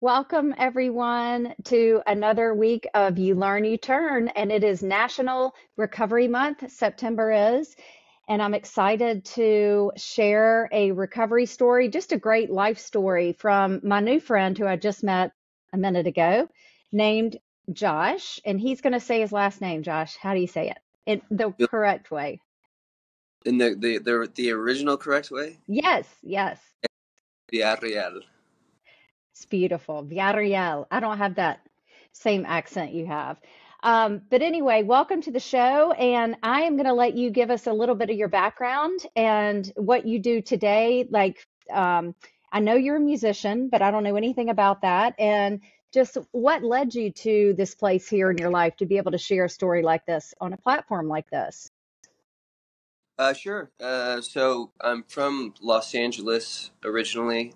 Welcome everyone to another week of You Learn, You Turn, and it is National Recovery Month. September is, and I'm excited to share a recovery story, just a great life story from my new friend who I just met a minute ago, named Josh, and he's going to say his last name. Josh, how do you say it? In the correct way. In the original correct way? Yes, yes. Villarreal. It's beautiful. Villarreal. I don't have that same accent you have. But anyway, welcome to the show. And I am going to let you give us a little bit of your background and what you do today. I know you're a musician, but I don't know anything about that. And just what led you to this place here in your life to be able to share a story like this on a platform like this? Sure. So I'm from Los Angeles originally.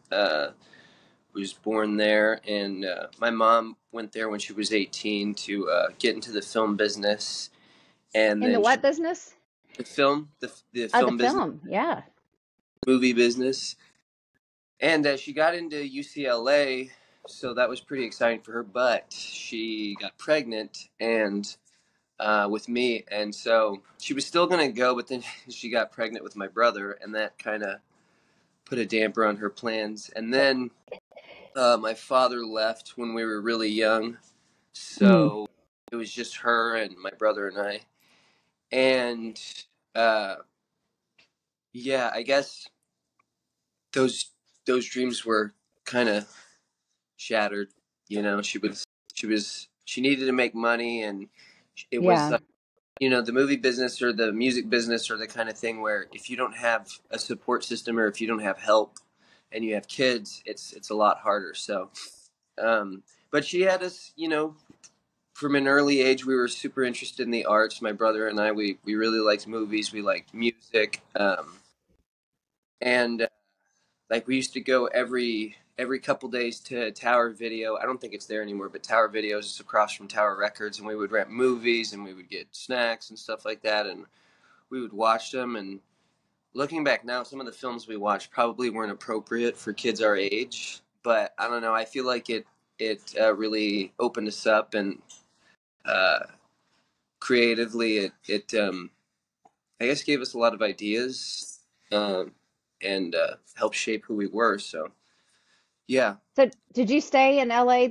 Was born there, and my mom went there when she was 18 to get into the film business, and In the then what business? the Oh, the film business, film. Yeah. movie business, and she got into UCLA, so that was pretty exciting for her. But she got pregnant, and with me, and so she was still going to go, but then she got pregnant with my brother, and that kind of put a damper on her plans. And then my father left when we were really young, Mm. so it was just her and my brother and I. And uh, yeah, I guess those those dreams were kind of shattered. She needed to make money, and it was Yeah. the movie business or the music business are the kind of thing where if you don't have a support system or if you don't have help and you have kids, it's a lot harder. So, but she had us, from an early age, we were super interested in the arts. My brother and I, we really liked movies. We liked music. And like we used to go every couple days to Tower Video. I don't think it's there anymore, but Tower Video is just across from Tower Records, and we would rent movies and we would get snacks and stuff like that, and we would watch them. And looking back now, some of the films we watched probably weren't appropriate for kids our age, but I don't know. I feel like it really opened us up, and uh, creatively it I guess gave us a lot of ideas, um, and helped shape who we were. So yeah. So did you stay in LA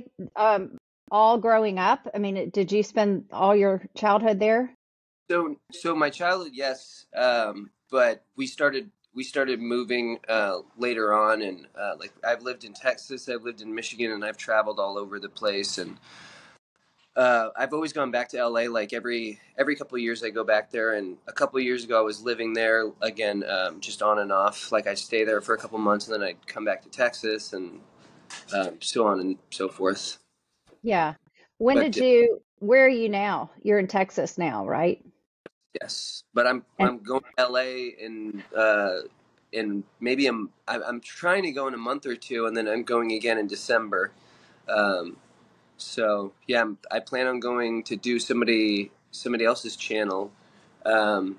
all growing up? I mean, did you spend all your childhood there? So my childhood, yes, but we started moving later on, and like I've lived in Texas, I've lived in Michigan, and I've traveled all over the place, and I've always gone back to LA. Like every couple of years, I go back there. And a couple of years ago, I was living there again, just on and off. Like I'd stay there for a couple months, and then I'd come back to Texas, and so on and so forth. Yeah. When But did you, where are you now? You're in Texas now, right? yes, but I'm And I'm going to LA in maybe I'm trying to go in a month or two, and then I'm going again in December. Um, so yeah, I plan on going to do somebody else's channel. Um,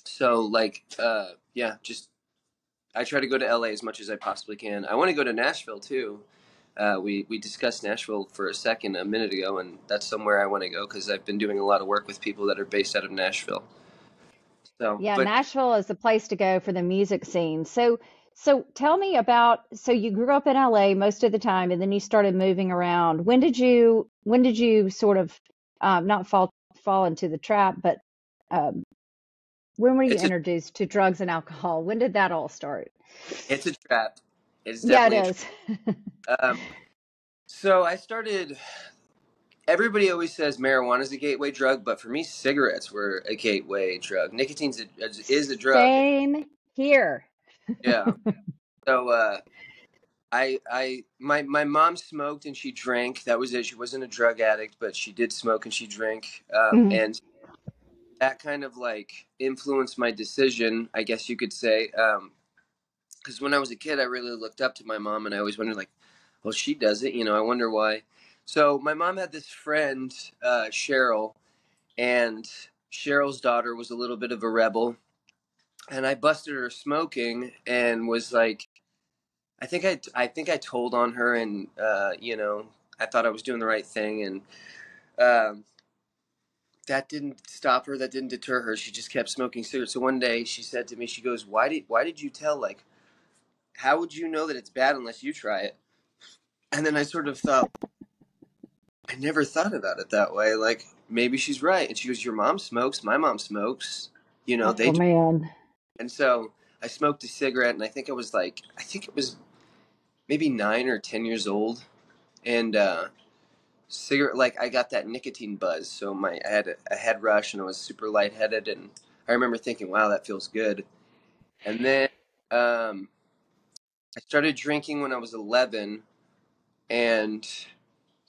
So like yeah, just I try to go to LA as much as I possibly can. I want to go to Nashville too. We discussed Nashville for a minute ago, and that's somewhere I want to go because I've been doing a lot of work with people that are based out of Nashville. So, yeah, but Nashville is the place to go for the music scene. So tell me about, so you grew up in LA most of the time and then you started moving around. When did you sort of not fall into the trap, but um, when were you it's a introduced to drugs and alcohol? When did that all start? it's a trap. It's Yeah, it definitely a is. trap. So I started. Everybody always says marijuana is a gateway drug, but for me, cigarettes were a gateway drug. Is a drug. Same here. Yeah. So my mom smoked and she drank. That was it. She wasn't a drug addict, but she did smoke and she drank. Mhm. And that kind of like influenced my decision, I guess you could say. Because when I was a kid, I really looked up to my mom, and I always wondered, like, well, she does it. I wonder why. So my mom had this friend, Cheryl, and Cheryl's daughter was a little bit of a rebel, and I busted her smoking and was like, I think I told on her, and you know, I thought I was doing the right thing, and um, that didn't stop her. That didn't deter her. She just kept smoking cigarettes. So one day she said to me, she goes, why did you tell? Like, how would you know that it's bad unless you try it?" And then I sort of thought, I never thought about it that way. Like, maybe she's right. And she goes, "Your mom smokes. My mom smokes. You know, they Oh do." man. And so I smoked a cigarette, and I think it was maybe 9 or 10 years old, and cigarette, like, I got that nicotine buzz. So I had a head rush, and I was super lightheaded, and I remember thinking, "Wow, that feels good." And then um, I started drinking when I was 11, and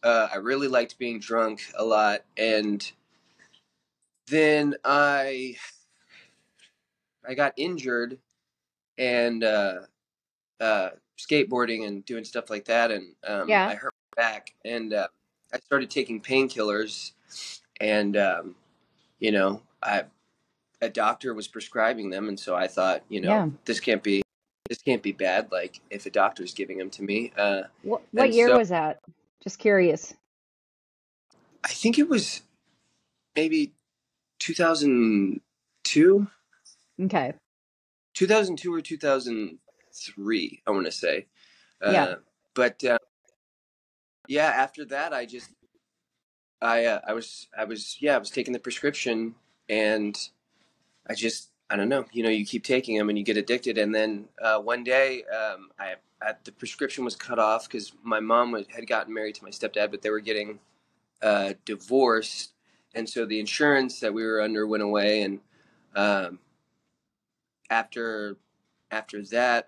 I really liked being drunk a lot. And then I got injured, and skateboarding and doing stuff like that, and Yeah. I hurt my back, and I started taking painkillers, and you know, a doctor was prescribing them, and so I thought, you know, Yeah. this can't be bad. Like, if a doctor's giving them to me, What and year so was that? Just curious. I think it was maybe 2002, Okay. 2002 or 2003, I want to say. Yeah. Uh, but yeah, after that, I was taking the prescription, and I don't know, you know, you keep taking them and you get addicted. And then one day, the prescription was cut off because my mom had gotten married to my stepdad, but they were getting divorced, and so the insurance that we were under went away. And um, after that,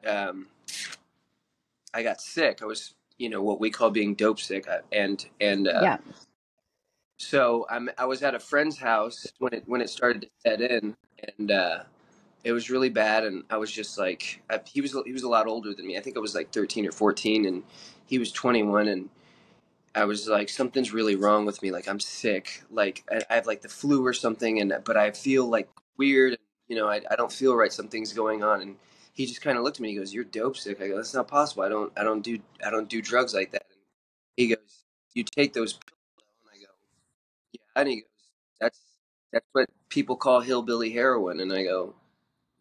I got sick. I was, you know, what we call being dope sick, and Yeah. so I was at a friend's house when it started to set in, and it was really bad. And I was just like, he was a lot older than me. I think I was like 13 or 14, and he was 21. And I was like, something's really wrong with me. Like, I'm sick. Like, I have like the flu or something, and but I feel like weird. You know, I don't feel right. Something's going on. And he just kind of looked at me. He goes, "You're dope sick." I go, "That's not possible. I don't do drugs like that." And he goes, "You take those pills?" And I go, "Yeah." And he goes, "That's what people call hillbilly heroin." And I go,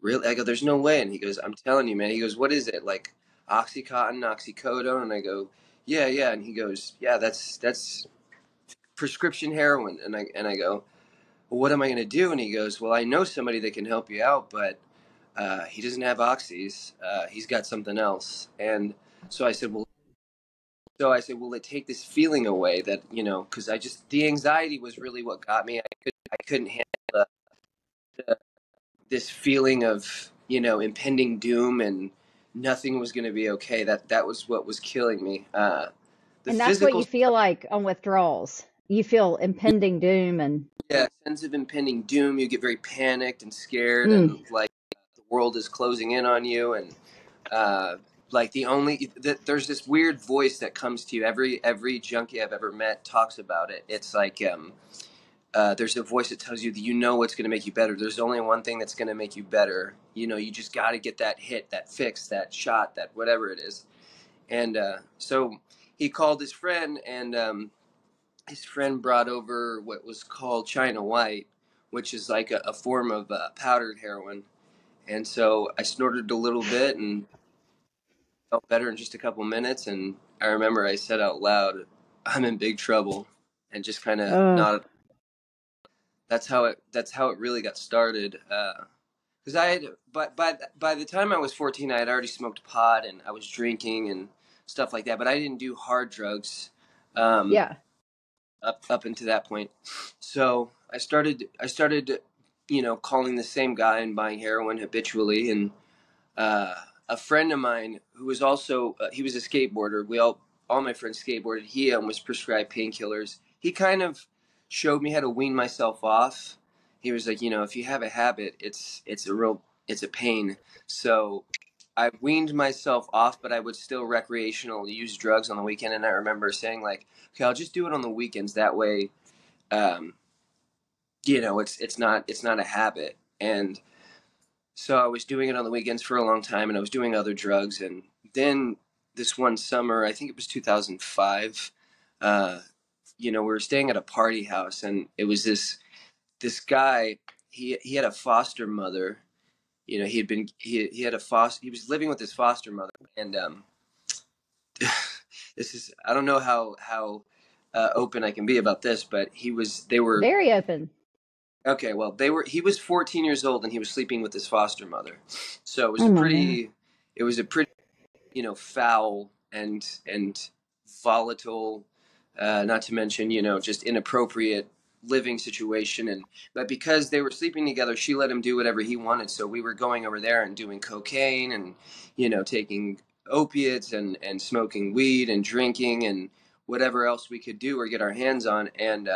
"Really?" I go, "There's no way." And he goes, "I'm telling you, man." He goes, "What is it? Like oxycontin, oxycodone?" And I go, "Yeah, yeah." And he goes, "Yeah, that's prescription heroin." And I go, "Well, what am I going to do?" And he goes, "Well, I know somebody that can help you out, but he doesn't have oxys. He's got something else." And so I said, "Will it take this feeling away that, you know, because the anxiety was really what got me. I couldn't handle the, this feeling of, you know, impending doom, and nothing was going to be okay. That was what was killing me. The And that's what physical, you feel like on withdrawals. You feel impending doom and yeah, sense of impending doom. You get very panicked and scared, mm. and like the world is closing in on you. And uh, like there's this weird voice that comes to you. Every junkie I've ever met talks about it. It's like there's a voice that tells you that, you know, what's going to make you better. There's only one thing that's going to make you better. You know, you just got to get that hit, that fix, that shot, that whatever it is. And so he called his friend, and his friend brought over what was called China White, which is like a form of powdered heroin. And so I snorted a little bit and felt better in just a couple minutes. And I remember I said out loud, "I'm in big trouble," and just kind of Oh, nodded. That's how it really got started. Because I had, but by the time I was 14, I had already smoked pot, and I was drinking and stuff like that. But I didn't do hard drugs um, yeah. up until that point. So I started, you know, calling the same guy and buying heroin habitually. And uh, a friend of mine who was also he was a skateboarder. We all my friends skateboarded. He was prescribed painkillers. He kind of showed me how to wean myself off. He was like, you know, if you have a habit, it's a pain. So I weaned myself off, but I would still recreational use drugs on the weekend. And I remember saying, like, okay, I'll just do it on the weekends. That way, um, you know, it's not a habit. And so I was doing it on the weekends for a long time, and I was doing other drugs. And then this one summer, I think it was 2005. Uh, we were staying at a party house, and it was this guy. He had a foster mother. He had a foster. He was living with his foster mother, and this is, I don't know how open I can be about this, but they were Very open. okay. Well, he was 14 years old, and he was sleeping with his foster mother. So Oh my God. it was a pretty, foul and volatile, not to mention, just inappropriate living situation. But because they were sleeping together, she let him do whatever he wanted. So we were going over there and doing cocaine and, taking opiates and smoking weed and drinking and whatever else we could do or get our hands on. And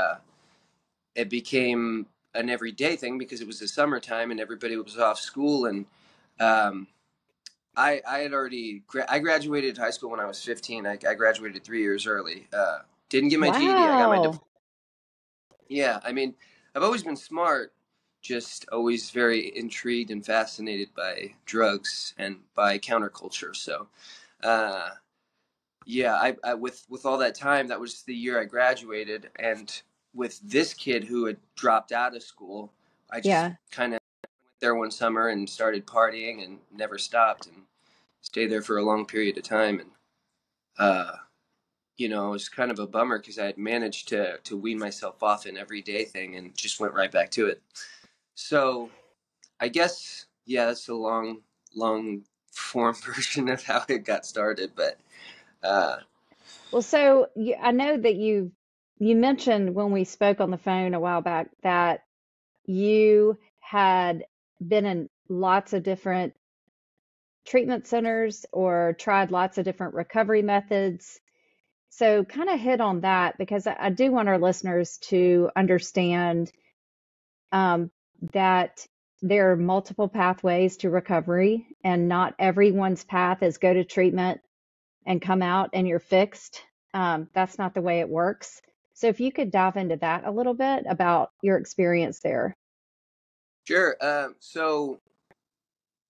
it became an everyday thing because it was the summertime and everybody was off school. And um, I had already I graduated high school when I was 15. I graduated 3 years early. Didn't get my GED. I got my diploma. Wow. Yeah, I mean, I've always been smart, just always very intrigued and fascinated by drugs and by counterculture. So, uh, yeah, with all that time, that was the year I graduated, and with this kid who had dropped out of school, I just Yeah. kind of went there one summer and started partying and never stopped and stayed there for a long period of time. And uh, it was kind of a bummer because I had managed to wean myself off an everyday thing and just went right back to it. So I guess, yeah, that's a long form version of how it got started. But uh, Well, so I know that you mentioned when we spoke on the phone a while back that you had been in lots of different treatment centers or tried lots of different recovery methods. So, kind of hit on that because I do want our listeners to understand um, that there are multiple pathways to recovery, and not everyone's path is go to treatment and come out and you're fixed. That's not the way it works. So, if you could dive into that a little bit about your experience there. sure. So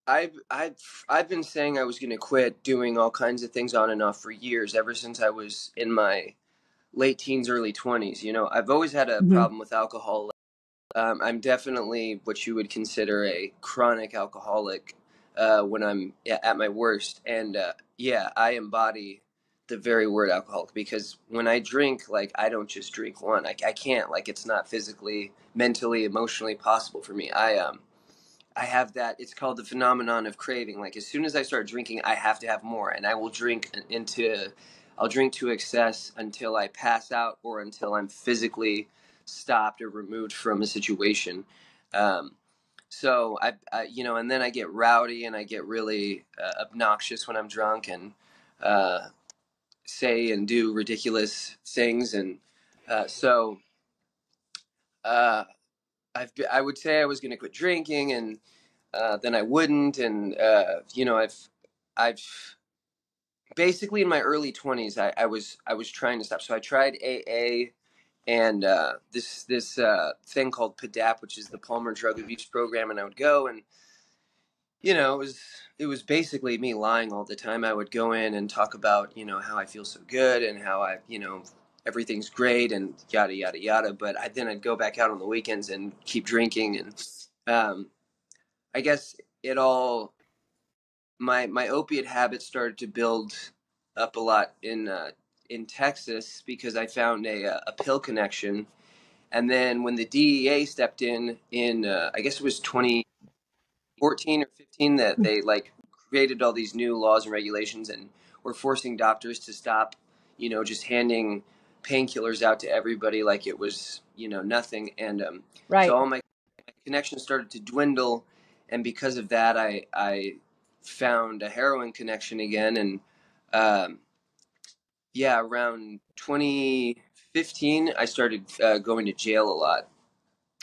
I've been saying I was going to quit doing all kinds of things on and off for years, ever since I was in my late teens, early 20s. I've always had a Hmm. problem with alcohol. I'm definitely what you would consider a chronic alcoholic when I'm at my worst. And yeah, I embody the very word alcoholic because when I drink, like, I don't just drink one. I can't. Like, it's not physically, mentally, emotionally possible for me. I have that. It's called the phenomenon of craving. Like, as soon as I start drinking, I have to have more, and I will I'll drink to excess until I pass out or until I'm physically stopped or removed from a situation. Um, so and then I get rowdy and I get really obnoxious when I'm drunk and uh, say and do ridiculous things, and so uh, I would say I was going to quit drinking, and then I wouldn't. And I've basically in my early 20s, I was trying to stop. So I tried AA and this thing called PADAP, which is the Palmer Drug Abuse Program, and I would go and it was basically me lying all the time. I would go in and talk about how I feel so good and how everything's great and yada yada yada. But I'd go back out on the weekends and keep drinking, and um, I guess it all my opiate habit started to build up a lot in Texas because I found a pill connection, and then when the DEA stepped in I guess it was 2014 or 15 that they like created all these new laws and regulations and were forcing doctors to stop, just handing painkillers out to everybody like it was nothing, and so Right. all my connections started to dwindle, and because of that, I found a heroin connection again, and um, yeah, around 2015, I started going to jail a lot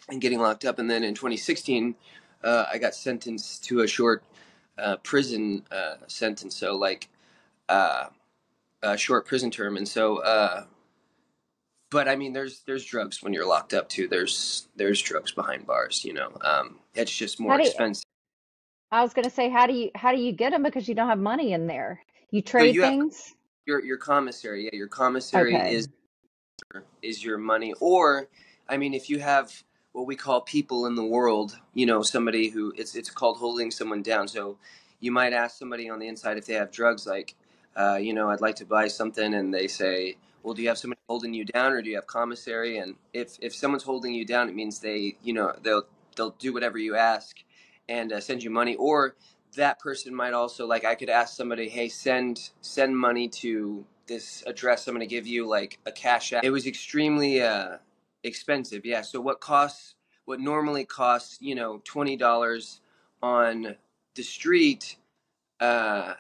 and getting locked up, and then in 2016, I got sentenced to a short prison sentence, so like uh, a short prison term, and so. But I mean, there's drugs when you're locked up too. There's drugs behind bars. It's just more How do you, expensive. I was going to say, how do you get them because you don't have money in there? You So trade you have things? your commissary. Yeah, your commissary Okay. is your money. Or, I mean, if you have what we call people in the world, you know, somebody who it's called holding someone down. So you might ask somebody on the inside if they have drugs, like, you know, I'd like to buy something, and they say, well, do you have somebody holding you down, or do you have commissary? And if someone's holding you down, it means they, you know, they'll do whatever you ask and send you money. Or that person might also, like, I could ask somebody, hey, send money to this address I'm going to give you, like a cash app. It was extremely expensive. Yeah. So what normally costs, you know, $20 on the street, uh,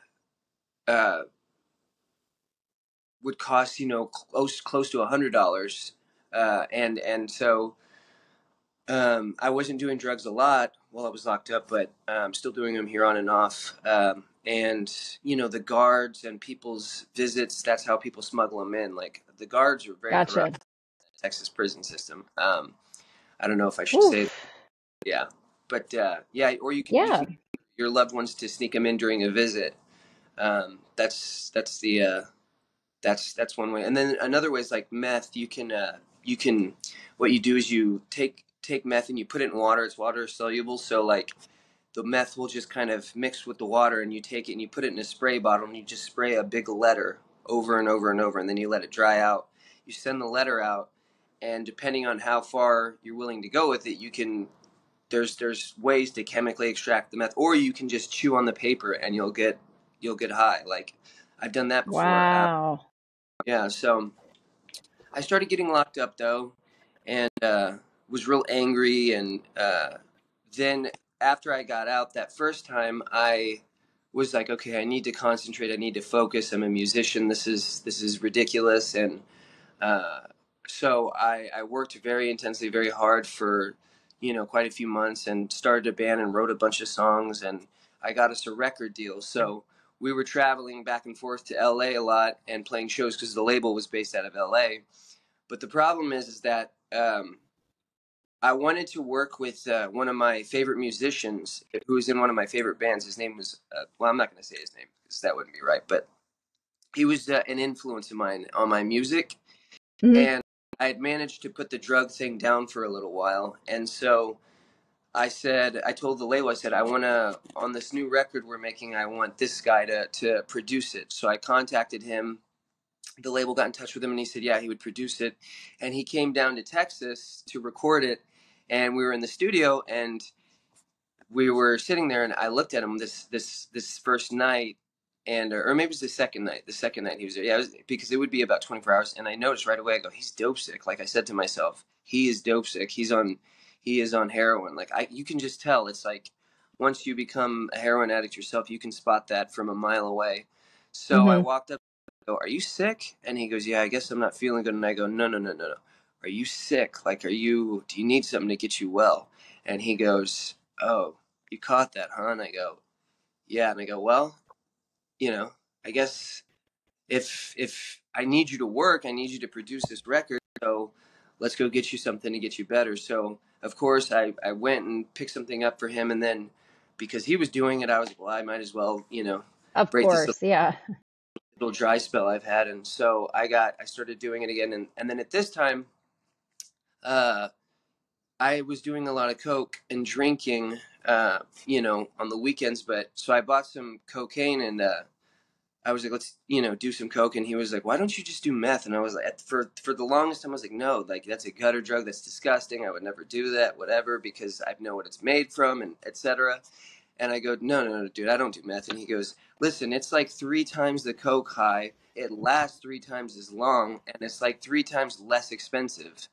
uh, would cost, you know, close to $100. And so I wasn't doing drugs a lot while I was locked up, but I'm still doing them here on and off. And, you know, the guards and people's visits, that's how people smuggle them in. Like, the guards are very corrupt Gotcha. in the Texas prison system. I don't know if I should say that. Oof. Yeah. But yeah, or you can Yeah. get your loved ones to sneak them in during a visit. That's the that's one way. And then another way is like meth. You can what you do is you take meth and you put it in water. It's water soluble, so like the meth will just kind of mix with the water, and you take it and you put it in a spray bottle, and you just spray a big letter over and over and over, and then you let it dry out. You send the letter out, and depending on how far you're willing to go with it, you can there's ways to chemically extract the meth, or you can just chew on the paper and you'll get high. Like, I've done that before. Wow. Yeah, so I started getting locked up though, and was real angry. And then after I got out that first time, I was like, okay, I need to concentrate. I need to focus. I'm a musician. This is ridiculous. And uh, so I worked very intensely, very hard for, you know, quite a few months, and started a band and wrote a bunch of songs, and I got us a record deal. So we were traveling back and forth to LA a lot and playing shows because the label was based out of LA. But the problem is that I wanted to work with one of my favorite musicians who was in one of my favorite bands. His name was, well, I'm not going to say his name because that wouldn't be right, but he was an influence of mine on my music. Hmm. And I had managed to put the drug thing down for a little while. And so I told the label, I said, I want to, on this new record we're making, I want this guy to produce it. So I contacted him. The label got in touch with him, and he said, yeah, he would produce it. And he came down to Texas to record it. And we were in the studio, and we were sitting there, and I looked at him this first night, and or maybe it was the second night. The second night he was there, yeah, because it would be about 24 hours, and I noticed right away. I go, he's dope sick. Like, I said to myself, he is dope sick. He is on heroin. Like, you can just tell. It's like once you become a heroin addict yourself, you can spot that from a mile away. So I Hmm. walked up. I go, are you sick? And he goes, yeah, I guess I'm not feeling good. And I go, no, no, no, no, no. Are you sick? Like, do you need something to get you well? And he goes, oh, you caught that, huh? And I go, yeah. And I go, well, you know, I guess if I need you to work, I need you to produce this record. So let's go get you something to get you better. So of course I went and picked something up for him, and then because he was doing it, I was like, well, I might as well, you know, Of break this course. Yeah. little dry spell I've had. And so I started doing it again, and then at this time, uh, I was doing a lot of coke and drinking, you know, on the weekends. But so I bought some cocaine, and I was like, let's, you know, do some coke. And he was like, why don't you just do meth? And I was like, for the longest time, I was like, no, like, that's a gutter drug. That's disgusting. I would never do that, whatever, because I know what it's made from, and etc. And I go, no, no, no, dude, I don't do meth. And he goes, listen, it's like 3 times the coke high. It lasts 3 times as long, and it's like 3 times less expensive.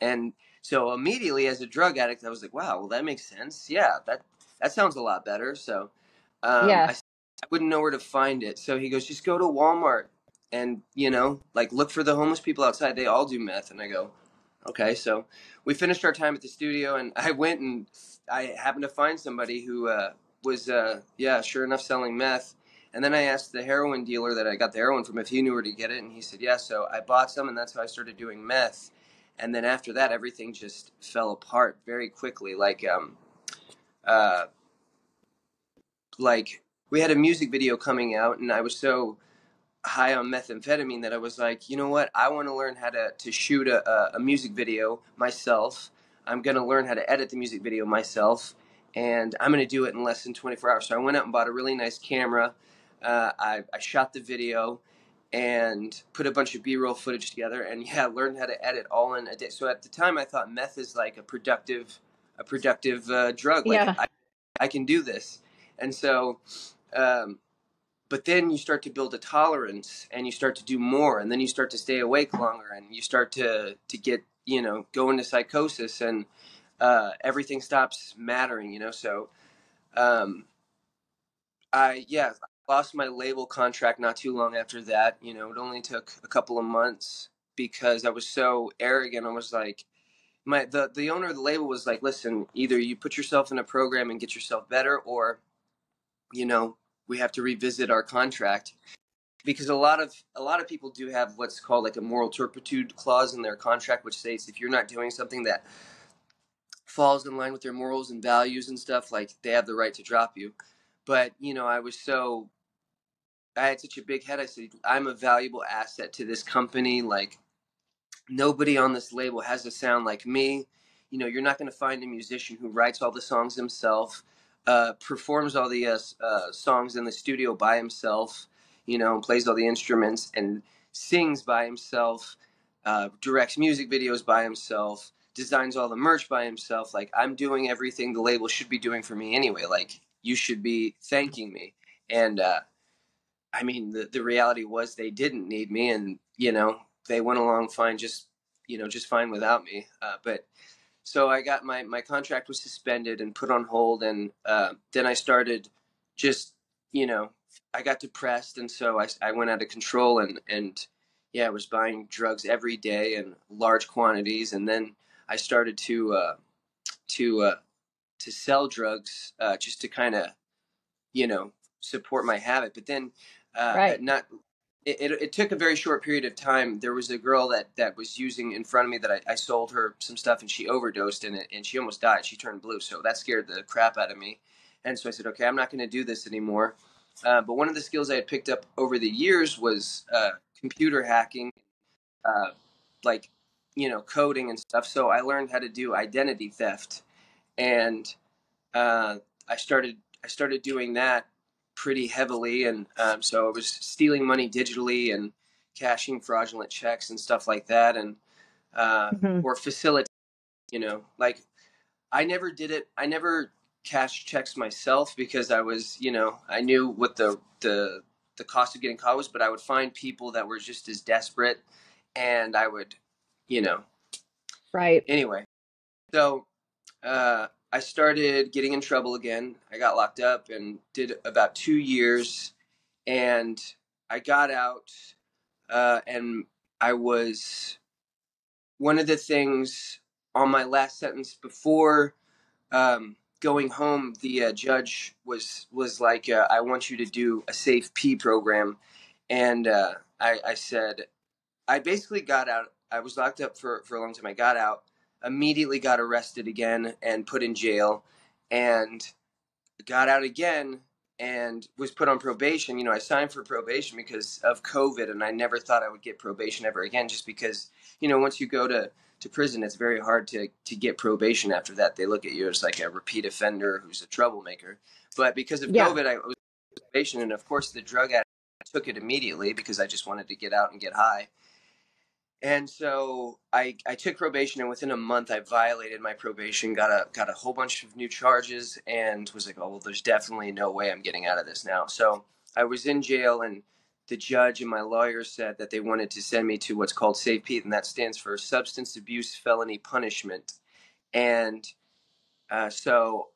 And so immediately, as a drug addict, I was like, wow, well, that makes sense. Yeah, that sounds a lot better. So Yeah. I wouldn't know where to find it. So he goes, just go to Walmart and, you know, like, look for the homeless people outside. They all do meth. And I go, okay. So we finished our time at the studio, and I went and I happened to find somebody who was, yeah, sure enough, selling meth. And then I asked the heroin dealer that I got the heroin from if he knew where to get it. And he said, yeah. So I bought some, and that's how I started doing meth. And then after that, everything just fell apart very quickly. Like, uh, like we had a music video coming out, and I was so high on methamphetamine that I was like, you know what? I want to learn how to shoot a music video myself. I'm going to learn how to edit the music video myself, and I'm going to do it in less than 24 hours. So I went out and bought a really nice camera. I shot the video and put a bunch of B-roll footage together, and yeah, learned how to edit all in a day. So at the time, I thought meth is like a productive drug. Like Yeah. I can do this, and so. Um, but then you start to build a tolerance and you start to do more, and then you start to stay awake longer, and you start to get, go into psychosis, and everything stops mattering, so um, I lost my label contract not too long after that. It only took a couple of months because I was so arrogant. I was like, the owner of the label was like, listen, either you put yourself in a program and get yourself better, or you know we have to revisit our contract, because a lot of people do have what's called like a moral turpitude clause in their contract, which states if you're not doing something that falls in line with their morals and values and stuff, like they have the right to drop you. But I had such a big head. I said, I'm a valuable asset to this company. Like, nobody on this label has a sound like me. You're not going to find a musician who writes all the songs himself, performs all the songs in the studio by himself, plays all the instruments and sings by himself, directs music videos by himself, designs all the merch by himself. Like, I'm doing everything the label should be doing for me anyway. Like, you should be thanking me. And I mean, the reality was they didn't need me, and they went along fine, just fine without me. But so I got my contract was suspended and put on hold, and then I started just you know I got depressed, and so I went out of control, and yeah, I was buying drugs every day in large quantities, and then I started to to sell drugs, just to kind of you know support my habit. But then Right. not it took a very short period of time. There was a girl that was using in front of me that I sold her some stuff, and she overdosed in it, and she almost died. She turned blue, so that scared the crap out of me. And so I said, okay, I'm not going to do this anymore. But one of the skills I had picked up over the years was computer hacking, uh, like coding and stuff. So I learned how to do identity theft, and uh, I started doing that pretty heavily, and so I was stealing money digitally and cashing fraudulent checks and stuff like that, and Hmm. or facilitate. Like, I never did it. I never cashed checks myself because I knew what the cost of getting caught was, but I would find people that were just as desperate, and I would, you know, Right. anyway. So I started getting in trouble again. I got locked up and did about 2 years, and I got out, and I was one of the things on my last sentence before going home. The judge was like, "I want you to do a safe P program," and I said, I basically got out. I was locked up for a long time. I got out, immediately got arrested again and put in jail, and got out again and was put on probation. I signed for probation because of COVID, and I never thought I would get probation ever again, just because, once you go to prison, it's very hard to get probation after that. They look at you as like a repeat offender who's a troublemaker. But because of Yeah. COVID, I was on probation, and of course the drug addict took it immediately because I just wanted to get out and get high. And so I took probation, and within a month I violated my probation, got a whole bunch of new charges, and was like, oh well, there's definitely no way I'm getting out of this now. So I was in jail, and the judge and my lawyer said that they wanted to send me to what's called SAFE, and that stands for Substance Abuse Felony Punishment. And so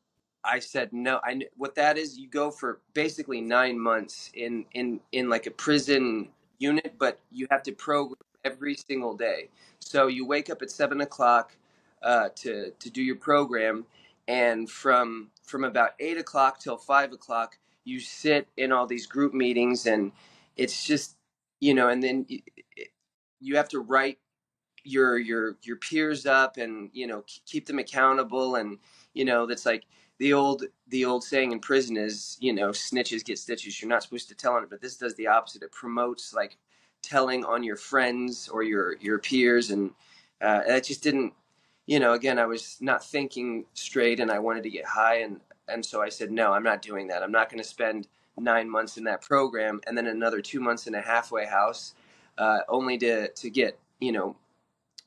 I said no. What that is, you go for basically 9 months in like a prison unit, but you have to program every single day. So you wake up at 7 o'clock to do your program, and from about 8 o'clock till 5 o'clock, you sit in all these group meetings, and it's just and then you have to write your peers up, and keep them accountable, and that's like the old saying in prison is, snitches get stitches. You're not supposed to tell on it, but this does the opposite. It promotes like telling on your friends or your peers, and that just didn't. Again, I was not thinking straight, and I wanted to get high, and so I said, no, I'm not doing that. I'm not going to spend 9 months in that program and then another 2 months in a halfway house, only to get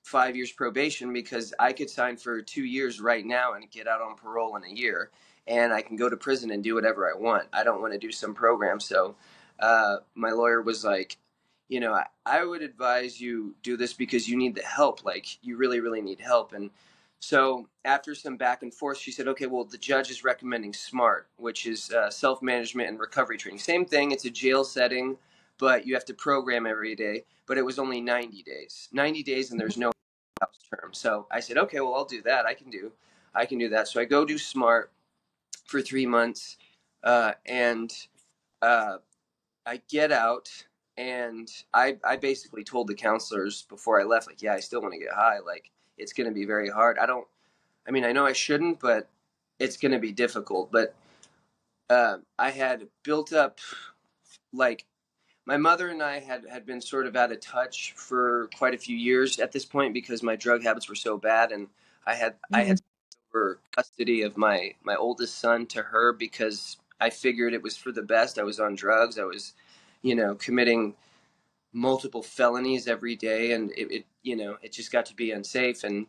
5 years probation, because I could sign for 2 years right now and get out on parole in a year, and I can go to prison and do whatever I want. I don't want to do some program. So my lawyer was like, I would advise you do this because you need the help. Like, you really, really need help. And so after some back and forth, she said, okay, well, the judge is recommending SMART, which is self-management and recovery training. Same thing. It's a jail setting, but you have to program every day. But it was only 90 days. 90 days, and there's no term. So I said, okay, well, I'll do that. I can do that. So I go do SMART for 3 months, and I get out, and I basically told the counselors before I left, like, yeah, I still want to get high. Like, it's going to be very hard. I know I shouldn't, but it's going to be difficult. But I had built up, like, my mother and I had been sort of out of touch for quite a few years at this point because my drug habits were so bad, and I had over custody of my oldest son to her because I figured it was for the best. I was on drugs. I was, committing multiple felonies every day, and it just got to be unsafe. And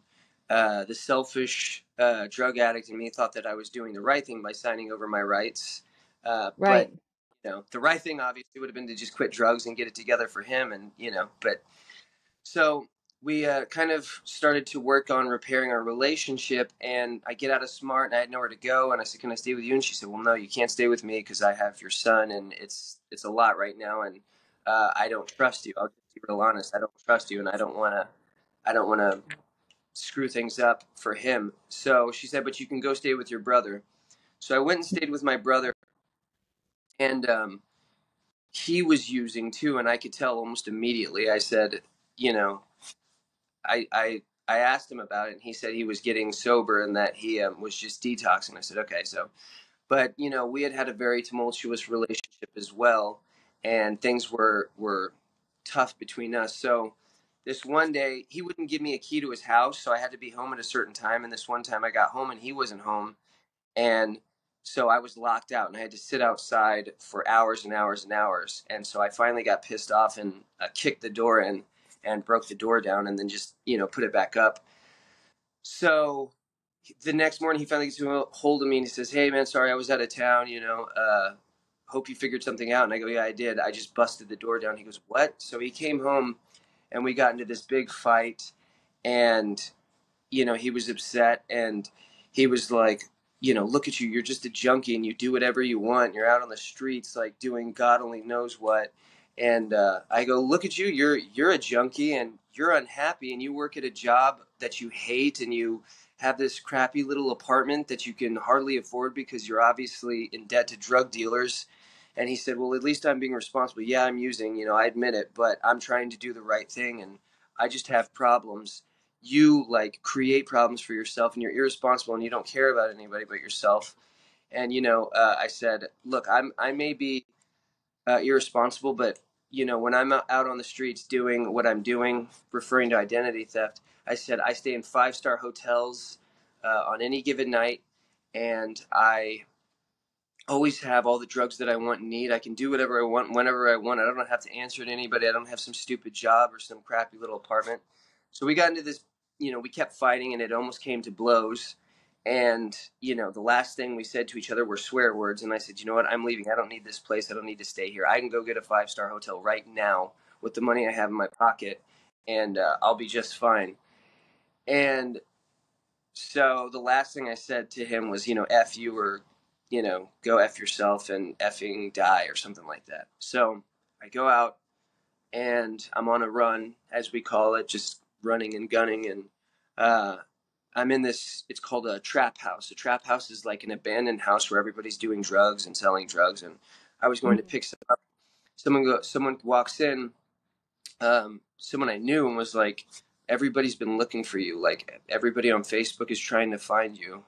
the selfish drug addict in me thought that I was doing the right thing by signing over my rights, but Right. the right thing obviously would have been to just quit drugs and get it together for him. And but so we kind of started to work on repairing our relationship, and I get out of SMART and I had nowhere to go, and I said, can I stay with you? And she said, well, no, you can't stay with me because I have your son, and it's a lot right now, and I don't trust you. I'll just be real honest. I don't trust you, and I don't want to screw things up for him. So she said, but you can go stay with your brother. So I went and stayed with my brother, and he was using too, and I could tell almost immediately. I said, you know, I asked him about it, and he said he was getting sober and that he was just detoxing. I said, okay, so, but we had a very tumultuous relationship as well, and things were tough between us. So this one day, he wouldn't give me a key to his house, so I had to be home at a certain time. And this one time, I got home and he wasn't home, and so I was locked out, and I had to sit outside for hours and hours and hours. And so I finally got pissed off and kicked the door in and broke the door down, and then just put it back up. So the next morning, he finally gets a hold of me and he says, hey man, sorry, I was out of town, hope you figured something out. And I go, yeah, I did. I just busted the door down. He goes, what? So he came home, and we got into this big fight, and he was upset, and he was like, look at you, you're just a junkie and you do whatever you want. You're out on the streets, like, doing God only knows what. And I go, look at you, you're a junkie and you're unhappy, and you work at a job that you hate, and you have this crappy little apartment that you can hardly afford because you're obviously in debt to drug dealers. And he said, well, at least I'm being responsible. Yeah, I'm using, I admit it, but I'm trying to do the right thing, and I just have problems. You like create problems for yourself, and you're irresponsible, and you don't care about anybody but yourself. And I said, look, I may be irresponsible, but when I'm out on the streets doing what I'm doing, referring to identity theft, I said I stay in 5-star hotels on any given night, and I always have all the drugs that I want and need. I can do whatever I want whenever I want. I don't have to answer to anybody. I don't have some stupid job or some crappy little apartment. So we got into this, we kept fighting, and it almost came to blows. And, the last thing we said to each other were swear words. And I said, you know what? I'm leaving. I don't need this place. I don't need to stay here. I can go get a 5-star hotel right now with the money I have in my pocket, and I'll be just fine. And so the last thing I said to him was, F you, or, go F yourself and effing die, or something like that. So I go out, and I'm on a run, as we call it, just running and gunning. And I'm in this, it's called a trap house. A trap house is like an abandoned house where everybody's doing drugs and selling drugs. And I was going to pick some up. Someone walks in, someone I knew, and was like, everybody's been looking for you. Like, everybody on Facebook is trying to find you.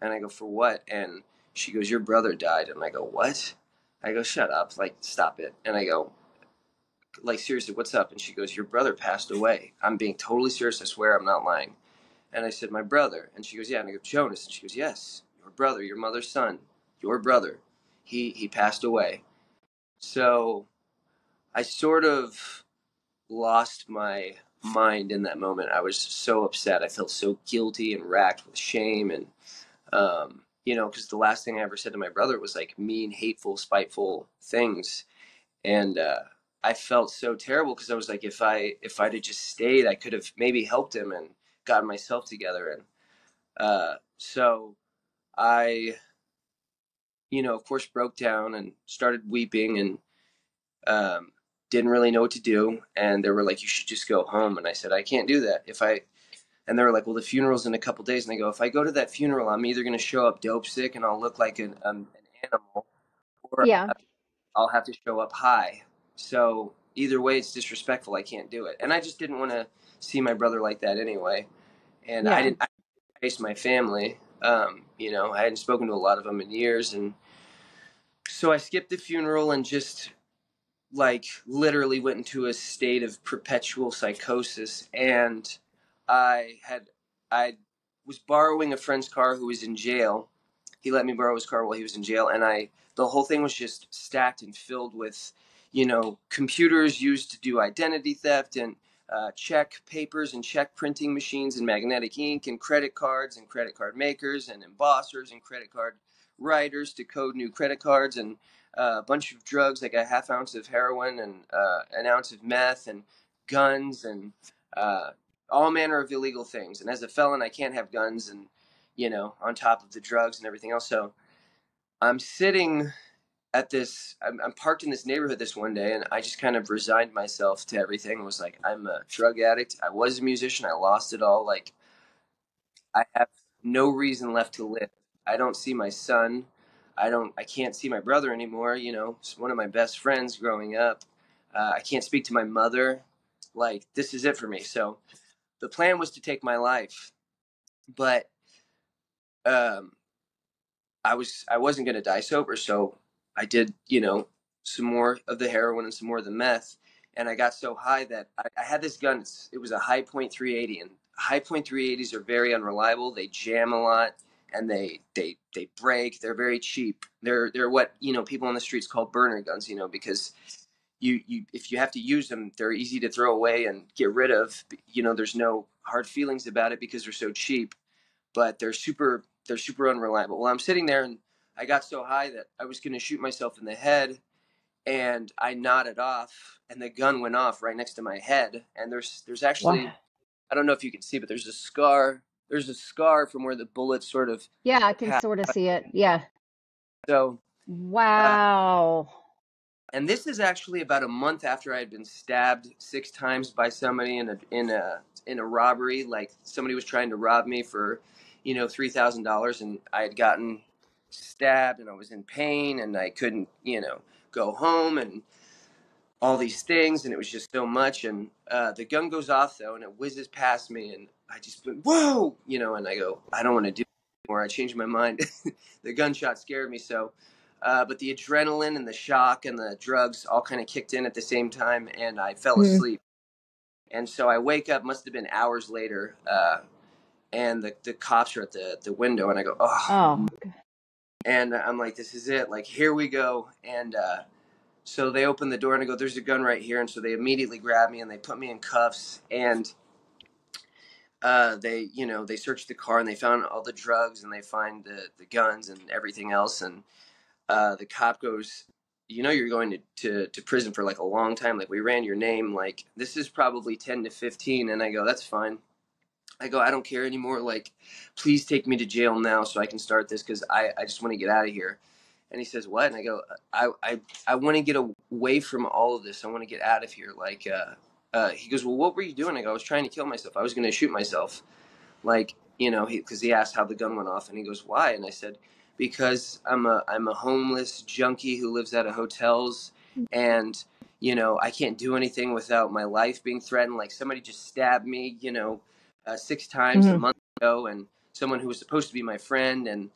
And I go, for what? And she goes, your brother died. And I go, what? I go, shut up, like, stop it. And I go, like, seriously, what's up? And she goes, your brother passed away. I'm being totally serious. I swear I'm not lying. And I said, my brother. And she goes, yeah. And I go, Jonas. And she goes, yes, your brother, your mother's son, your brother. He passed away. So I sort of lost my mind in that moment. I was so upset. I felt so guilty and racked with shame. And, because the last thing I ever said to my brother was like mean, hateful, spiteful things. And I felt so terrible because I was like, if I'd have just stayed, I could have maybe helped him and gotten myself together. And so I, of course, broke down and started weeping and didn't really know what to do. And they were like, you should just go home. And I said, I can't do that. And they were like, well, the funeral's in a couple days. And I go, if I go to that funeral, I'm either going to show up dope sick and I'll look like an animal, or Yeah. I'll have to show up high. So either way, it's disrespectful. I can't do it. And I just didn't want to see my brother like that anyway. And Yeah. I face my family. I hadn't spoken to a lot of them in years. And so I skipped the funeral and just like literally went into a state of perpetual psychosis. And I had, I was borrowing a friend's car who was in jail. He let me borrow his car while he was in jail. And the whole thing was just stacked and filled with, computers used to do identity theft and check papers and check printing machines and magnetic ink and credit cards and credit card makers and embossers and credit card writers to code new credit cards and a bunch of drugs, like a half ounce of heroin and an ounce of meth and guns and uh, all manner of illegal things. And as a felon, I can't have guns and, on top of the drugs and everything else. So I'm sitting I'm parked in this neighborhood this one day, and I just kind of resigned myself to everything. I was like, I'm a drug addict. I was a musician. I lost it all. Like, I have no reason left to live. I don't see my son. I can't see my brother anymore. It's one of my best friends growing up. I can't speak to my mother. Like, this is it for me. So the plan was to take my life, but um, I wasn't going to die sober. So I did, some more of the heroin and some more of the meth. And I got so high that I had this gun. It was a high point 380, and high point 380s are very unreliable. They jam a lot and they break. They're very cheap. They're what, people on the streets call burner guns, because you if you have to use them, they're easy to throw away and get rid of. There's no hard feelings about it because they're so cheap, but they're super unreliable. Well, I'm sitting there and I got so high that I was going to shoot myself in the head, and I nodded off, and the gun went off right next to my head. And there's actually, Wow. I don't know if you can see, but there's a scar. There's a scar from where the bullet sort of Yeah, I can passed. sort of see it. Yeah. So, uh, Wow. and this is actually about a month after I had been stabbed 6 times by somebody in a robbery. Like, somebody was trying to rob me for, $3,000, and I had gotten stabbed, and I was in pain, and I couldn't, go home, and all these things, and it was just so much. And the gun goes off though, and it whizzes past me, and I just went, whoa, and I go, I don't want to do it anymore. I changed my mind. The gunshot scared me so. But the adrenaline and the shock and the drugs all kind of kicked in at the same time, and I fell Mm. asleep. And so I wake up, must have been hours later, and the cops are at the window, and I go, oh. Oh. And I'm like, this is it. Like, here we go. And so they open the door, and I go, there's a gun right here. And so they immediately grab me and they put me in cuffs, and they search the car, and they found all the drugs, and they find the guns and everything else. And the cop goes, you're going to prison for like a long time. Like, we ran your name. Like, this is probably 10 to 15. And I go, that's fine. I go, I don't care anymore. Like, please take me to jail now so I can start this, because I just want to get out of here. And he says, what? And I go, I want to get away from all of this. I want to get out of here. Like, he goes, well, what were you doing? I go, I was trying to kill myself. I was going to shoot myself. Like, because he asked how the gun went off, and he goes, why? And I said, because I'm a homeless junkie who lives out of hotels, and I can't do anything without my life being threatened. Like, somebody just stabbed me, 6 times a Hmm. month ago, and someone who was supposed to be my friend, and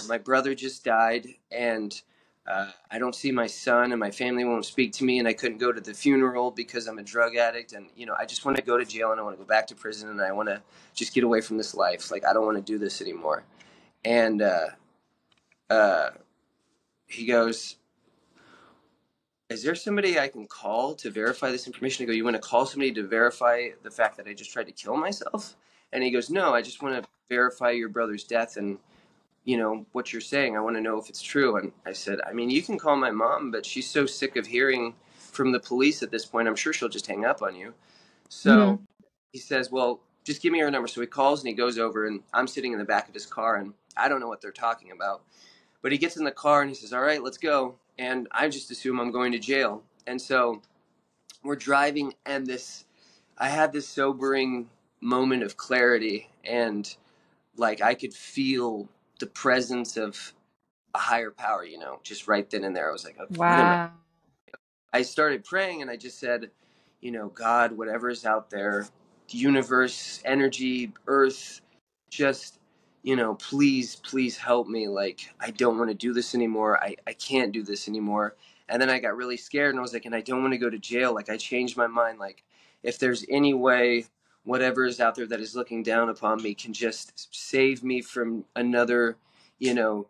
my brother just died, and I don't see my son, and my family won't speak to me, and I couldn't go to the funeral because I'm a drug addict, and I just want to go to jail, and I want to go back to prison, and I want to just get away from this life. Like, I don't want to do this anymore. And uh, he goes, is there somebody I can call to verify this information? I go, you want to call somebody to verify the fact that I just tried to kill myself? And he goes, no, I just want to verify your brother's death and, what you're saying. I want to know if it's true. And I said, I mean, you can call my mom, but she's so sick of hearing from the police at this point, I'm sure she'll just hang up on you. So Hmm. he says, well, just give me her number. So he calls and he goes over, and I'm sitting in the back of his car, and I don't know what they're talking about. But he gets in the car and he says, all right, let's go. And I just assume I'm going to jail. And so we're driving, and I had this sobering moment of clarity, and like I could feel the presence of a higher power, just right then and there. I was like, okay, what am Wow. I started praying, and I just said, God, whatever is out there, the universe, energy, earth, just, please, please help me. Like, I don't want to do this anymore. I can't do this anymore. And then I got really scared, and I was like, and I don't want to go to jail. Like, I changed my mind. Like, if there's any way, whatever is out there that is looking down upon me can just save me from another, you know,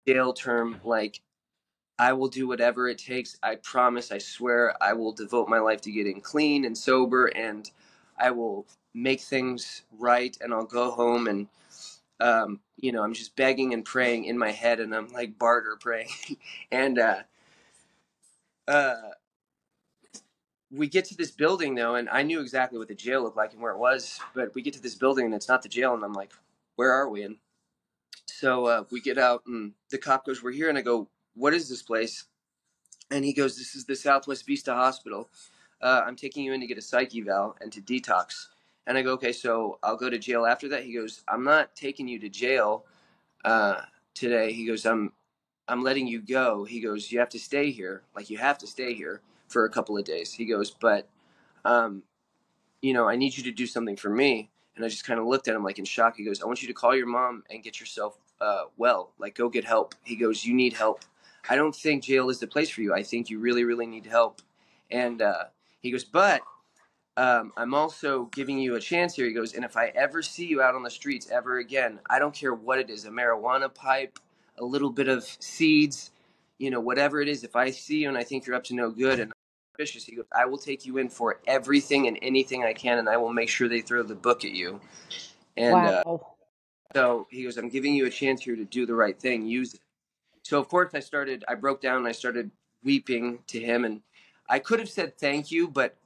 jail term, like, I will do whatever it takes. I promise, I swear, I will devote my life to getting clean and sober, and I will make things right, and I'll go home, and I'm just begging and praying in my head, and I'm like barter praying. And uh, we get to this building though, and I knew exactly what the jail looked like and where it was, but we get to this building and it's not the jail, and I'm like, where are we? And so we get out, and the cop goes, we're here, and I go, what is this place? And he goes, this is the Southwest Vista Hospital. I'm taking you in to get a psych eval and to detox. And I go, okay, so I'll go to jail after that? He goes, I'm not taking you to jail uh, today. He goes, I'm letting you go. He goes, you have to stay here. Like, you have to stay here for a couple of days. He goes, but, um, I need you to do something for me. And I just kind of looked at him like in shock. He goes, I want you to call your mom and get yourself well. Like, go get help. He goes, you need help. I don't think jail is the place for you. I think you really, really need help. And he goes, but I'm also giving you a chance here. He goes, and if I ever see you out on the streets ever again, I don't care what it is, a marijuana pipe, a little bit of seeds, whatever it is, if I see you and I think you're up to no good and I'm suspicious, he goes, I will take you in for everything and anything I can, and I will make sure they throw the book at you. And Wow. so he goes, I'm giving you a chance here to do the right thing. Use it. So of course I broke down and I started weeping to him, and I could have said thank you, but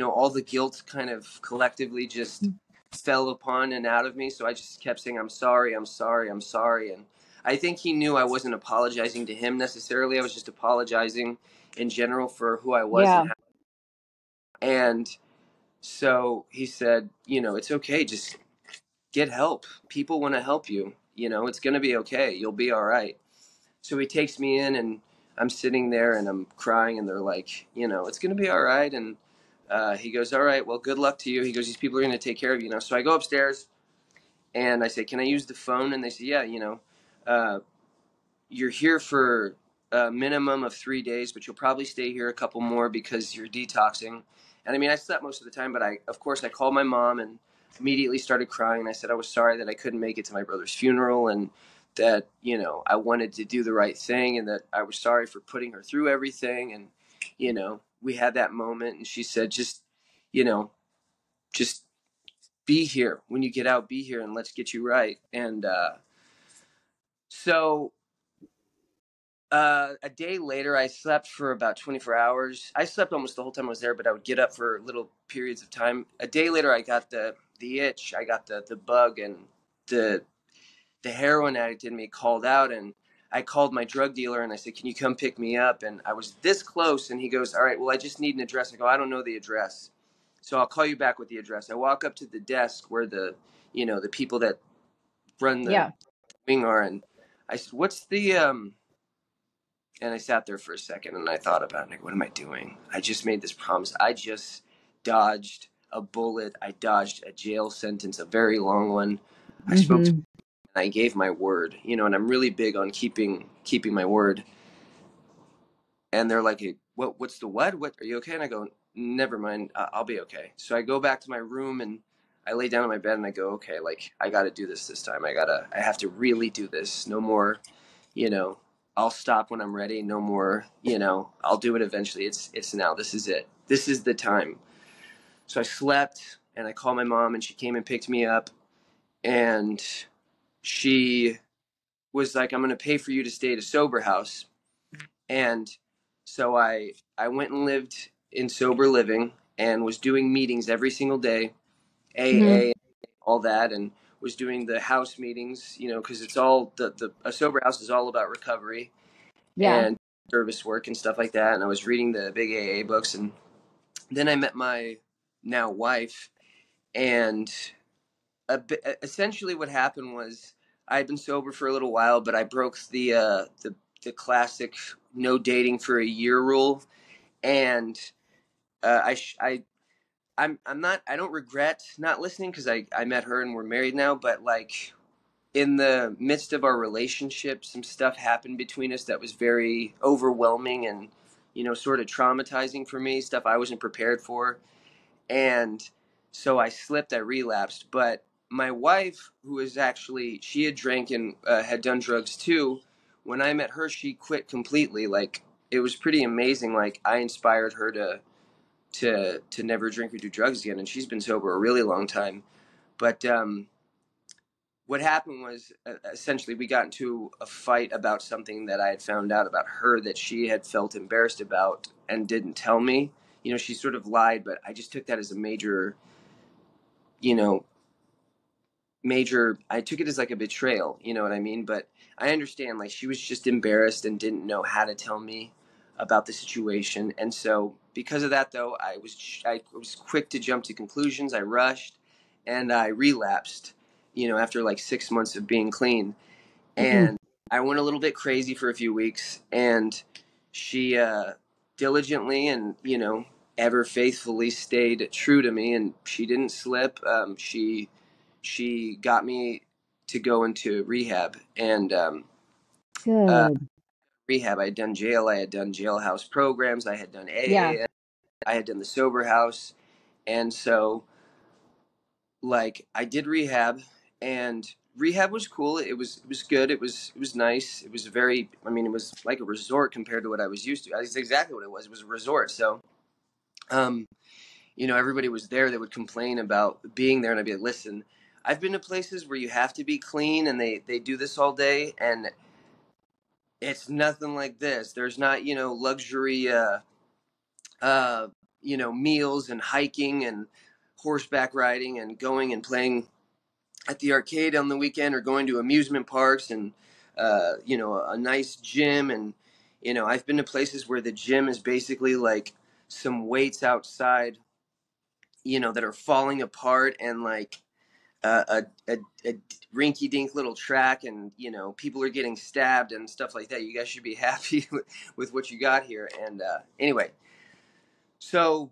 all the guilt kind of collectively just fell upon and out of me. So I just kept saying, I'm sorry, I'm sorry, I'm sorry. And I think he knew I wasn't apologizing to him necessarily. I was just apologizing in general for who I was and Yeah. how. And so he said, it's okay. Just get help. People want to help you. It's going to be okay. You'll be all right. So he takes me in, and I'm sitting there and I'm crying, and they're like, it's going to be all right. And he goes, all right, well, good luck to you. He goes, these people are going to take care of you now. So I go upstairs and I say, can I use the phone? And they say, yeah, uh, you're here for a minimum of 3 days, but you'll probably stay here a couple more because you're detoxing. And I mean, I slept most of the time, but of course, I called my mom and immediately started crying. I said I was sorry that I couldn't make it to my brother's funeral, and that, I wanted to do the right thing, and that I was sorry for putting her through everything. And, we had that moment, and she said, you know, just be here when you get out, be here, and let's get you right. And so a day later, I slept for about 24 hours. I slept almost the whole time I was there, but I would get up for little periods of time. A day later, I got the itch, I got the bug, and the the heroin addict in me called out, and I called my drug dealer and I said, "Can you come pick me up?" And I was this close, and he goes, "All right, well, I just need an address." I go, "I don't know the address, so I'll call you back with the address." I walk up to the desk where the people that run the Yeah. wing are, and I said, "What's the?" And I sat there for a second and I thought about it. Like, what am I doing? I just made this promise. I just dodged a bullet. I dodged a jail sentence, a very long one. I spoke to Hmm. I gave my word, and I'm really big on keeping my word. And they're like, what's the what are you okay? And I go, never mind, I'll be okay. So I go back to my room and I lay down on my bed and I go, okay, like I got to do this time. I have to really do this. No more, you know I'll stop when I'm ready. No more, I'll do it eventually. It's now. This is it. This is the time. So I slept and I called my mom and she came and picked me up, and she was like, I'm going to pay for you to stay at a sober house. And so I went and lived in sober living and was doing meetings every single day, Hmm. AA, all that, and was doing the house meetings, because it's all the a sober house is all about recovery Yeah. and service work and stuff like that. And I was reading the big AA books, and then I met my now wife, and essentially what happened was I'd been sober for a little while, but I broke the classic no dating for a year rule, and I'm not, I don't regret not listening because I met her and we're married now, but like in the midst of our relationship, some stuff happened between us that was very overwhelming and, sort of traumatizing for me, stuff I wasn't prepared for. And so I slipped, I relapsed. But my wife, who is actually, she had drank and had done drugs too. When I met her, she quit completely. Like, it was pretty amazing. Like, I inspired her to never drink or do drugs again. And she's been sober a really long time. But, what happened was essentially we got into a fight about something that I had found out about her that she had felt embarrassed about and didn't tell me. She sort of lied, but I just took that as a you know, I took it as like a betrayal, you know what I mean? But I understand, like, she was just embarrassed and didn't know how to tell me about the situation. And so because of that, though, I was quick to jump to conclusions. I rushed and I relapsed, after like 6 months of being clean. Mm-mm. And I went a little bit crazy for a few weeks, and she diligently and ever faithfully stayed true to me, and she didn't slip. She got me to go into rehab, and Good. rehab. I had done jail. I had done jailhouse programs. I had done Yeah. AA. I had done the sober house, and so like I did rehab, and rehab was cool. It was good. It was nice. It was very. I mean, it was like a resort compared to what I was used to. That's exactly what it was. It was a resort. So, um, everybody was there. They would complain about being there, and I'd be like, listen. I've been to places where you have to be clean, and they do this all day, and it's nothing like this. There's not luxury uh meals and hiking and horseback riding and going and playing at the arcade on the weekend or going to amusement parks and a nice gym. And I've been to places where the gym is basically like some weights outside that are falling apart, and like a rinky dink little track, and people are getting stabbed and stuff like that. You guys should be happy with what you got here. And anyway, so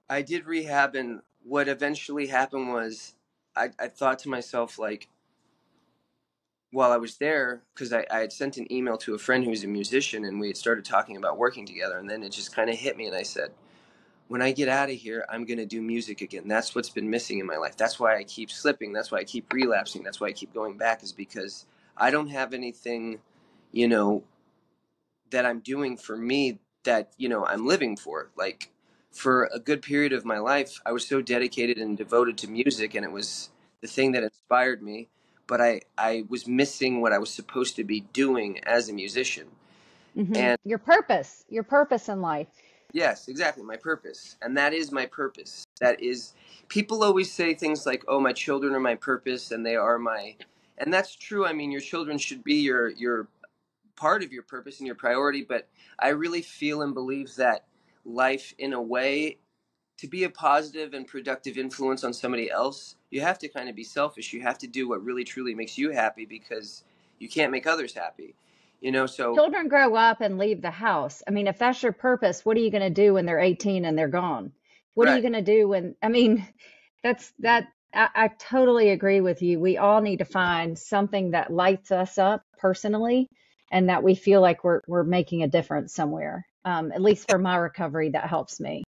I did rehab, and what eventually happened was I thought to myself, like, while I was there, because I had sent an email to a friend who was a musician, and we had started talking about working together, and then it just kind of hit me, and I said, when I get out of here, I'm going to do music again. That's what's been missing in my life. That's why I keep slipping. That's why I keep relapsing. That's why I keep going back, is because I don't have anything, you know, that I'm doing for me that, I'm living for. Like, for a good period of my life, I was so dedicated and devoted to music, and it was the thing that inspired me. But I was missing what I was supposed to be doing as a musician. Hmm. And Your purpose in life. yes, exactly, my purpose. And that is my purpose. That is, people always say things like, oh, my children are my purpose and they are my, and that's true. I mean, your children should be your part of your purpose and your priority, but I really feel and believe that life, in a way, to be a positive and productive influence on somebody else, you have to kind of be selfish. You have to do what really truly makes you happy, because you can't make others happy. So Children grow up and leave the house. I mean, if that's your purpose, what are you going to do when they're 18 and they're gone? What are you right. going to do when, I mean, that's that I totally agree with you. We all need to find something that lights us up personally and that we feel like we're making a difference somewhere. At least for my recovery, that helps me.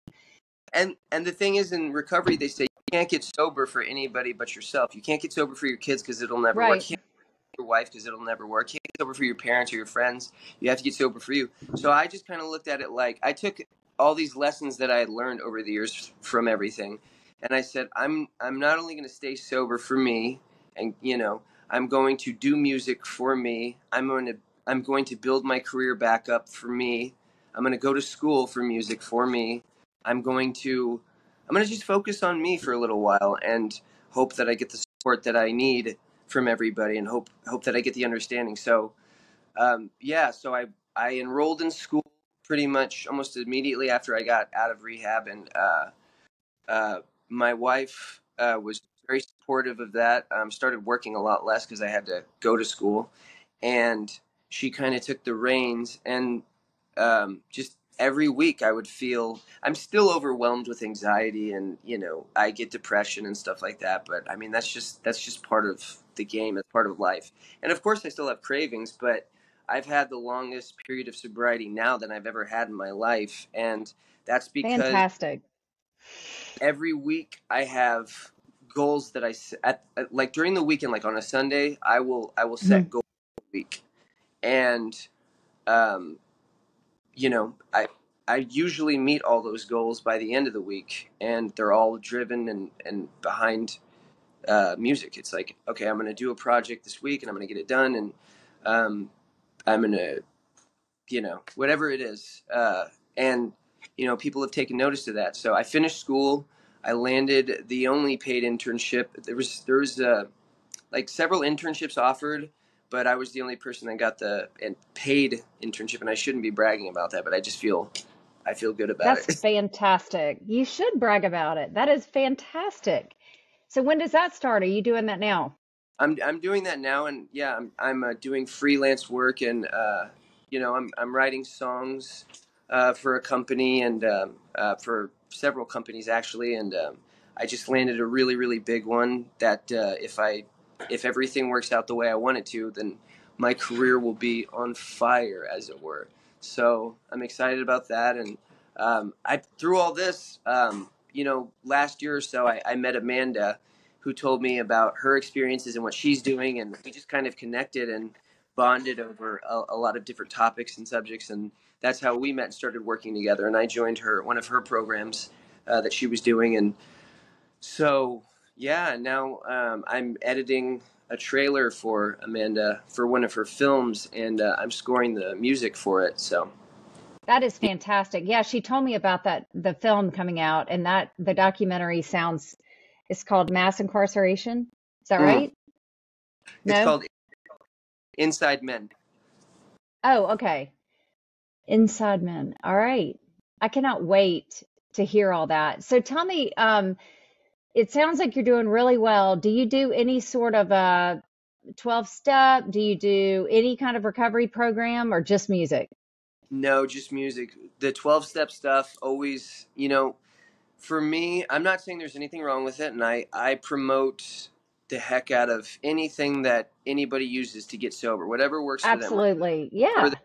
And the thing is, in recovery, they say you can't get sober for anybody but yourself. You can't get sober for your kids because it'll never work. Right. You can't get your wife because it'll never work. You can't get sober for your parents or your friends. You have to get sober for you. So I just kind of looked at it like I took all these lessons that I had learned over the years from everything, and I said I'm not only going to stay sober for me, and I'm going to do music for me. I'm going to build my career back up for me. I'm going to go to school for music for me. I'm going to I'm going to just focus on me for a little while and hope that I get the support that I need from everybody, and hope that I get the understanding. So yeah, so I enrolled in school pretty much almost immediately after I got out of rehab, and uh, my wife was very supportive of that. Started working a lot less because I had to go to school, and she kind of took the reins. And just every week, I would feel I'm still overwhelmed with anxiety, and I get depression and stuff like that. But I mean, that's just part of the game. That's part of life. And of course, I still have cravings, but I've had the longest period of sobriety now than I've ever had in my life, and that's because Fantastic. every week I have goals that like during the weekend, like on a Sunday, I will set Mhm. goals for the week, and um, I usually meet all those goals by the end of the week, and they're all driven and behind music. It's like, okay, I'm going to do a project this week, and I'm going to get it done, and I'm going to whatever it is. And people have taken notice of that. So I finished school. I landed the only paid internship. There was like several internships offered, but I was the only person that got the and paid internship, and I shouldn't be bragging about that, but I feel good about That's it. fantastic. You should brag about it. That is fantastic. So when does that start? Are you doing that now? I'm doing that now, and yeah, I'm doing freelance work, and I'm writing songs for a company, and for several companies actually, and I just landed a really really big one that if everything works out the way I want it to, then my career will be on fire, as it were. So I'm excited about that, and I through all this, last year or so, I met Amanda, who told me about her experiences and what she's doing, and we just kind of connected and bonded over a lot of different topics and subjects, and that's how we met and started working together. And I joined one of her programs that she was doing, and so yeah, now I'm editing a trailer for Amanda for one of her films, and I'm scoring the music for it. So That is fantastic. Yeah, she told me about that, the film coming out, and that the documentary sounds, it's called Mass Incarceration. Is that mm, right? it's No? called Inside Men. Oh, okay. Inside Men. All right. I cannot wait to hear all that. So tell me, it sounds like you're doing really well. Do you do any sort of a 12 step? Do you do any kind of recovery program or just music? No, just music. The 12-step stuff always, for me, I'm not saying there's anything wrong with it, and I promote the heck out of anything that anybody uses to get sober, whatever works for them, Absolutely. whatever Yeah. that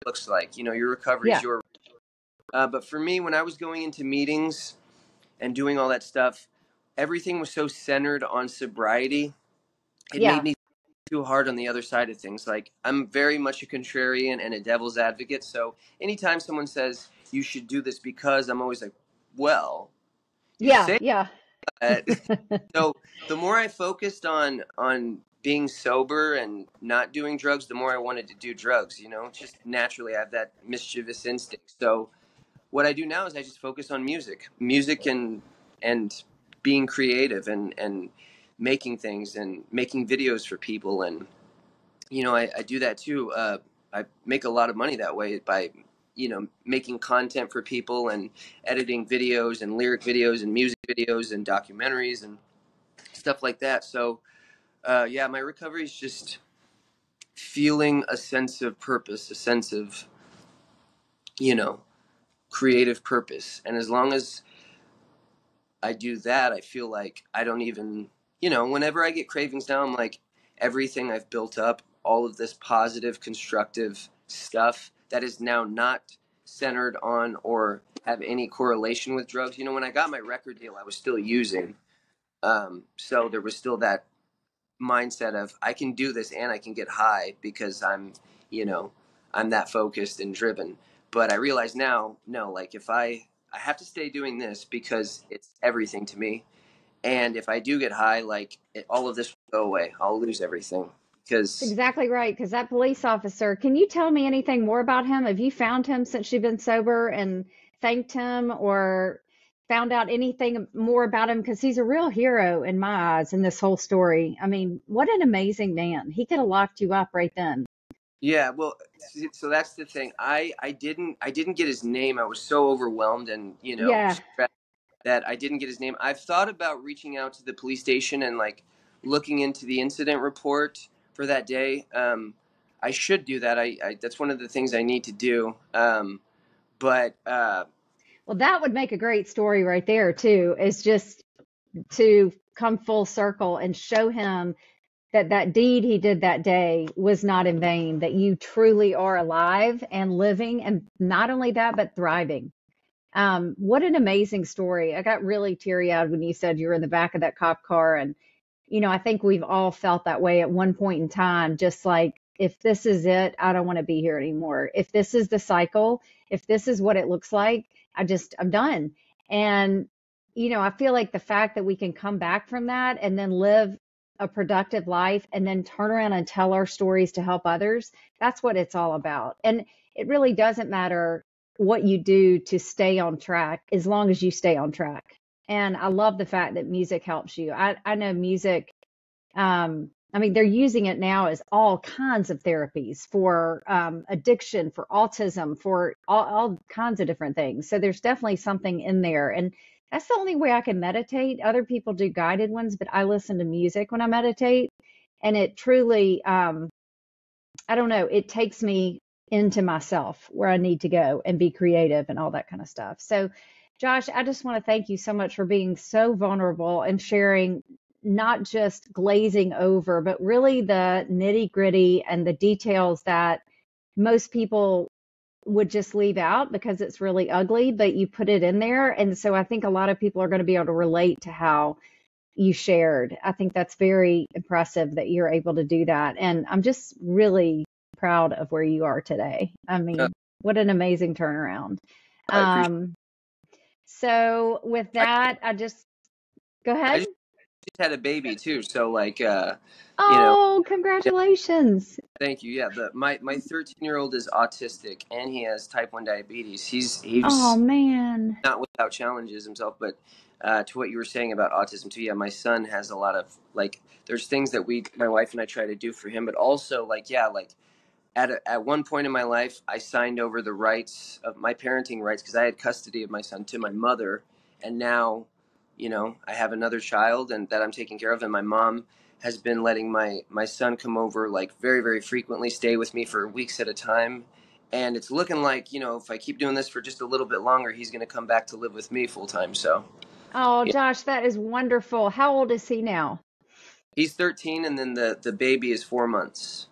looks like. Your recovery is Yeah. your. But for me, when I was going into meetings and doing all that stuff, everything was so centered on sobriety. It made Yeah. me too hard on the other side of things. Like, I'm very much a contrarian and a devil's advocate. So anytime someone says you should do this because, I'm always like, well, you Yeah. say Yeah. that. So the more I focused on being sober and not doing drugs, the more I wanted to do drugs. Just naturally I have that mischievous instinct. So what I do now is I just focus on music and being creative and making things and making videos for people, and I do that too. I make a lot of money that way by making content for people and editing videos and lyric videos and music videos and documentaries and stuff like that. So yeah, my recovery is just feeling a sense of purpose, a sense of you know creative purpose, and as long as I do that, I feel like I don't even, whenever I get cravings now, I'm like, everything I've built up, all of this positive, constructive stuff that is now not centered on or have any correlation with drugs. When I got my record deal, I was still using. So there was still that mindset of I can do this and I can get high because you know, I'm that focused and driven. But I realize now, no, like if I have to stay doing this because it's everything to me. And if I do get high, like all of this will go away. I'll lose everything That's because exactly right. Because that police officer, can you tell me anything more about him? Have you found him since you've been sober and thanked him or found out anything more about him? Because he's a real hero in my eyes in this whole story. I mean, what an amazing man. He could have locked you up right then. yeah, well, so that's the thing. I didn't get his name. I was so overwhelmed and Yeah. stressed that I didn't get his name. I've thought about reaching out to the police station and like looking into the incident report for that day. I should do that. I that's one of the things I need to do. But Well, that would make a great story right there, too, is just to come full circle and show him that that deed he did that day was not in vain, that you truly are alive and living, and not only that, but thriving. What an amazing story. I got really teary eyed when you said you were in the back of that cop car. And, I think we've all felt that way at one point in time, just like, if this is it, I don't want to be here anymore. If this is the cycle, if this is what it looks like, I'm done. And, I feel like the fact that we can come back from that and then live a productive life and then turn around and tell our stories to help others, that's what it's all about. And it really doesn't matter what you do to stay on track as long as you stay on track. And I love the fact that music helps you. I know music, I mean, they're using it now as all kinds of therapies for addiction, for autism, for all kinds of different things. So there's definitely something in there. And that's the only way I can meditate. Other people do guided ones, but I listen to music when I meditate. And it truly, I don't know, it takes me into myself where I need to go and be creative and all that kind of stuff. So, Josh, I just want to thank you so much for being so vulnerable and sharing not just glazing over, but really the nitty gritty and the details that most people would just leave out because it's really ugly, but you put it in there. And so I think a lot of people are going to be able to relate to how you shared. I think that's very impressive that you're able to do that. And I'm just really proud of where you are today. I uh, mean, what an amazing turnaround. I appreciate. Um, so with I, that, go I ahead. just had a baby too, so like you know, Oh, yeah, congratulations. thank you. Yeah, the my 13-year-old is autistic and he has type 1 diabetes. Oh He's man. not without challenges himself, but to what you were saying about autism too, yeah, my son has a lot of like, there's things that my wife and I try to do for him, but also like, yeah, like at one point in my life, I signed over the rights of my parenting rights because I had custody of my son to my mother, and now, I have another child and that I'm taking care of, and my mom has been letting my son come over like very very frequently, stay with me for weeks at a time, and it's looking like if I keep doing this for just a little bit longer, he's going to come back to live with me full time. So Oh, yeah, Josh, that is wonderful. How old is he now? he's 13, and then the baby is 4 months.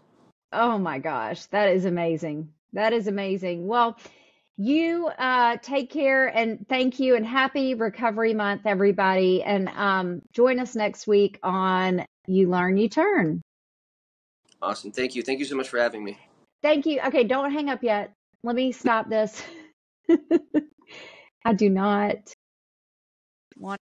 Oh my gosh, that is amazing. That is amazing. Well, you take care and thank you and happy Recovery Month, everybody. And join us next week on You Learn, You Turn. Awesome, thank you so much for having me. Thank you. Okay, don't hang up yet. Let me stop this. I do not want